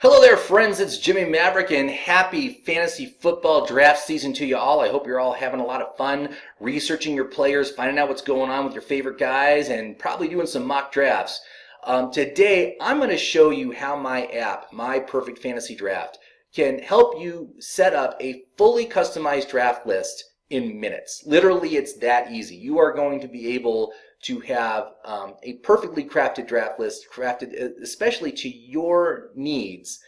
Hello there, friends. It's Jimmy Maverick, and happy fantasy football draft season to you all. I hope you're all having a lot of fun researching your players, finding out what's going on with your favorite guys, and probably doing some mock drafts. Today, I'm going to show you how my app, My Perfect Fantasy Draft, can help you set up a fully customized draft list in minutes. Literally, it's that easy. You are going to be able to have a perfectly crafted draft list, crafted especially to your needs,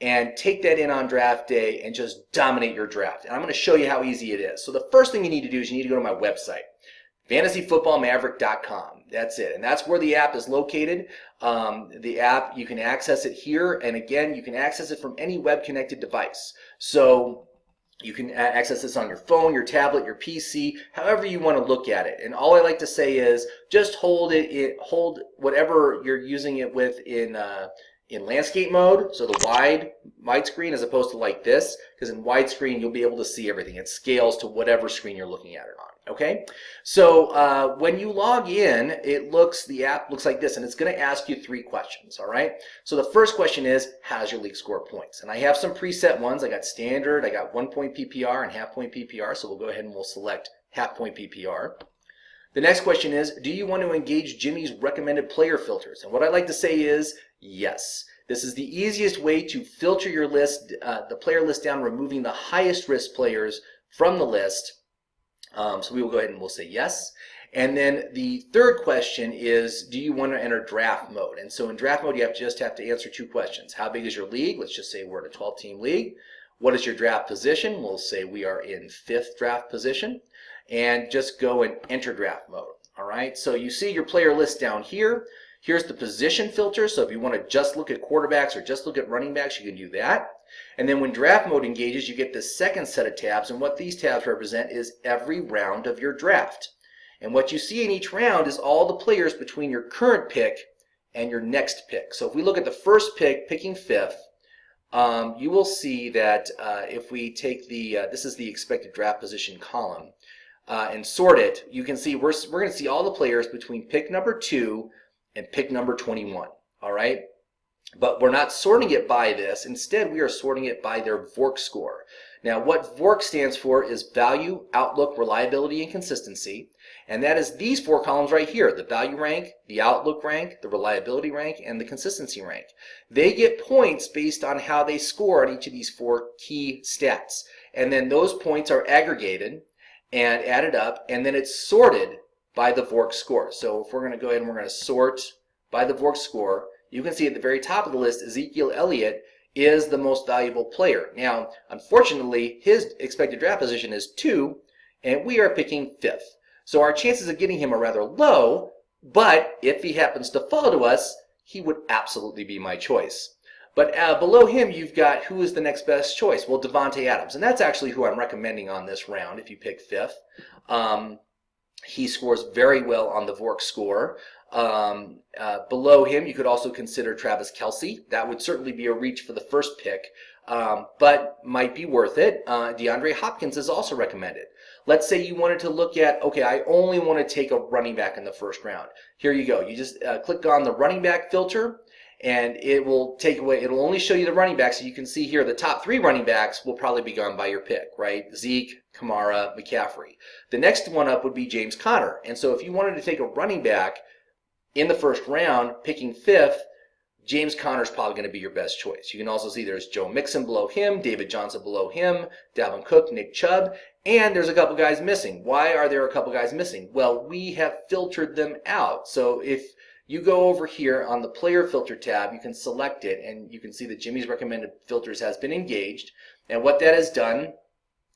and take that in on draft day and just dominate your draft. And I'm going to show you how easy it is. So the first thing you need to do is you need to go to my website, fantasyfootballmaverick.com. That's it. And that's where the app is located. The app, you can access it here. And again, you can access it from any web-connected device. So you can access this on your phone, your tablet, your PC, however you want to look at it. And all I like to say is just hold whatever you're using it with in landscape mode, so the widescreen as opposed to like this, because in widescreen you'll be able to see everything. It scales to whatever screen you're looking at it on. Okay, so when you log in, the app looks like this, and it's going to ask you 3 questions. All right. So the first question is, how's your league score points? And I have some preset ones. I got standard, I got 1-point PPR and half-point PPR. So we'll go ahead and we'll select half-point PPR. The next question is, do you want to engage Jimmy's recommended player filters? And what I like to say is yes. This is the easiest way to filter your list, the player list down, removing the highest risk players from the list. So we will go ahead and we'll say yes. And then the third question is, do you want to enter draft mode? And so in draft mode, you just have to answer 2 questions. How big is your league? Let's just say we're in a 12-team league. What is your draft position? We'll say we are in 5th draft position. And just go and enter draft mode. All right, so you see your player list down here. Here's the position filter. So if you want to just look at quarterbacks or just look at running backs, you can do that. And then when draft mode engages, you get this second set of tabs. And what these tabs represent is every round of your draft. And what you see in each round is all the players between your current pick and your next pick. So if we look at the first pick, picking 5th, you will see that if we take this is the expected draft position column, and sort it, you can see we're going to see all the players between pick number 2 and pick number 21. All right, but we're not sorting it by this. Instead, we are sorting it by their VORC score. Now, what VORC stands for is value, outlook, reliability, and consistency, and that is these 4 columns right here: the value rank, the outlook rank, the reliability rank, and the consistency rank. They get points based on how they score on each of these 4 key stats, and then those points are aggregated and added up, and then it's sorted by the VORC score. So if we're going to go ahead and we're going to sort by the VORC score, you can see at the very top of the list, Ezekiel Elliott is the most valuable player. Now, unfortunately, his expected draft position is 2, and we are picking 5th. So our chances of getting him are rather low, but if he happens to fall to us, he would absolutely be my choice. But below him, you've got who is the next best choice? Well, Devontae Adams. And that's actually who I'm recommending on this round if you pick 5th. He scores very well on the VORC score. Below him, you could also consider Travis Kelce. That would certainly be a reach for the first pick, but might be worth it. DeAndre Hopkins is also recommended. Let's say you wanted to look at, okay, I only want to take a running back in the first round. Here you go. You just click on the running back filter, and it will it'll only show you the running backs. So you can see here the top 3 running backs will probably be gone by your pick, right? Zeke, Kamara, McCaffrey. The next one up would be James Conner. And so if you wanted to take a running back in the first round, picking 5th, James Conner is probably going to be your best choice. You can also see there's Joe Mixon below him, David Johnson below him, Dalvin Cook, Nick Chubb, and there's a couple guys missing. Why are there a couple guys missing? Well, we have filtered them out. So if you go over here on the player filter tab, you can select it, and you can see that Jimmy's recommended filters has been engaged. And what that has done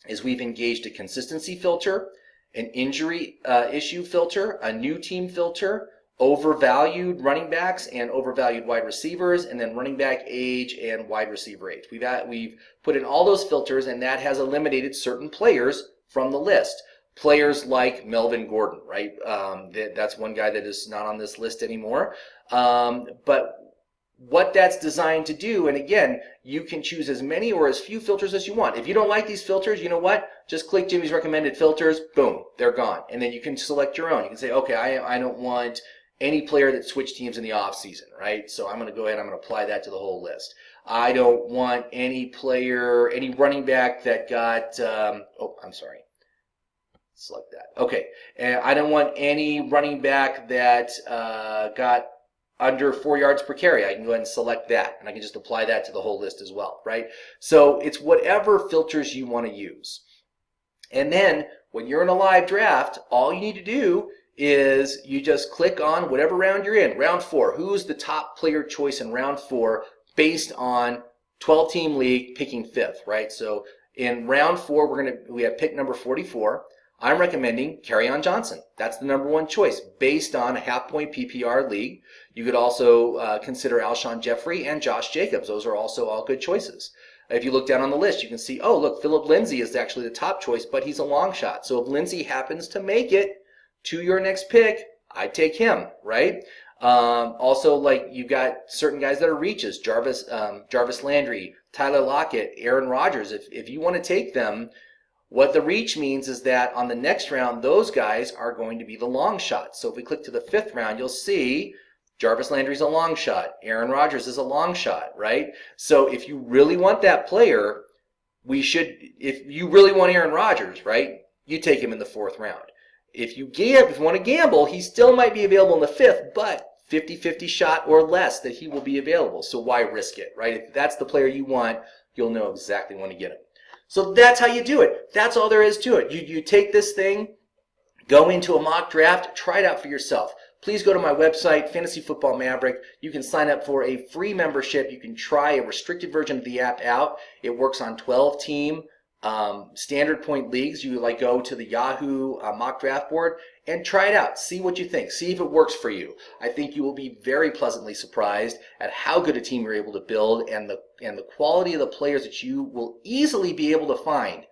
is we've engaged a consistency filter, an injury issue filter, a new team filter, overvalued running backs and overvalued wide receivers, and then running back age and wide receiver age. We've put in all those filters, and that has eliminated certain players from the list. Players like Melvin Gordon, right? That's one guy that is not on this list anymore. But what that's designed to do, and again, you can choose as many or as few filters as you want. If you don't like these filters, you know what? Just click Jimmy's recommended filters, boom, they're gone. And then you can select your own. You can say, okay, I don't want any player that switched teams in the offseason, right? So I'm going to go ahead and I'm going to apply that to the whole list. I don't want any player, any running back that got, select that. Okay, and I don't want any running back that got under 4 yards per carry. I can go ahead and select that, and I can just apply that to the whole list as well, right? So it's whatever filters you want to use. And then when you're in a live draft, all you need to do is you just click on whatever round you're in. Round 4, who's the top player choice in round 4 based on 12-team league picking 5th, right? So in round 4, we have pick number 44. I'm recommending Kerryon Johnson. That's the number 1 choice based on a half-point PPR league. You could also consider Alshon Jeffrey and Josh Jacobs. Those are also all good choices. If you look down on the list, you can see, oh, look, Phillip Lindsay is actually the top choice, but he's a long shot. So if Lindsay happens to make it to your next pick, I'd take him, right? Also, like, you've got certain guys that are reaches, Jarvis Landry, Tyler Lockett, Aaron Rodgers. If you want to take them, what the reach means is that on the next round, those guys are going to be the long shots. So if we click to the 5th round, you'll see Jarvis Landry's a long shot. Aaron Rodgers is a long shot, right? So if you really want that player, if you really want Aaron Rodgers, right, you take him in the 4th round. If you want to gamble, he still might be available in the 5th, but 50-50 shot or less that he will be available. So why risk it, right? If that's the player you want, you'll know exactly when to get him. So that's how you do it. That's all there is to it. You take this thing, go into a mock draft, try it out for yourself. Please go to my website, Fantasy Football Maverick. You can sign up for a free membership. You can try a restricted version of the app out. It works on 12-team standard point leagues. You go to the Yahoo mock draft board and try it out. See what you think. See if it works for you. I think you will be very pleasantly surprised at how good a team you're able to build and the quality of the players that you will easily be able to find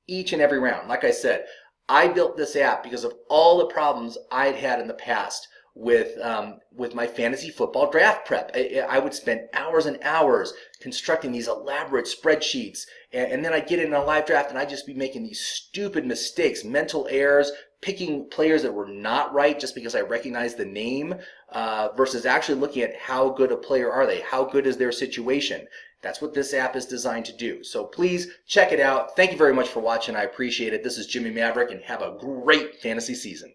each and every round. Like I said, I built this app because of all the problems I'd had in the past with my fantasy football draft prep. I would spend hours and hours constructing these elaborate spreadsheets, and then I'd get in a live draft and I'd just be making these stupid mistakes, mental errors, picking players that were not right just because I recognized the name versus actually looking at how good a player are they, how good is their situation. That's what this app is designed to do. So please check it out. Thank you very much for watching. I appreciate it. This is Jimmy Maverick, and have a great fantasy season.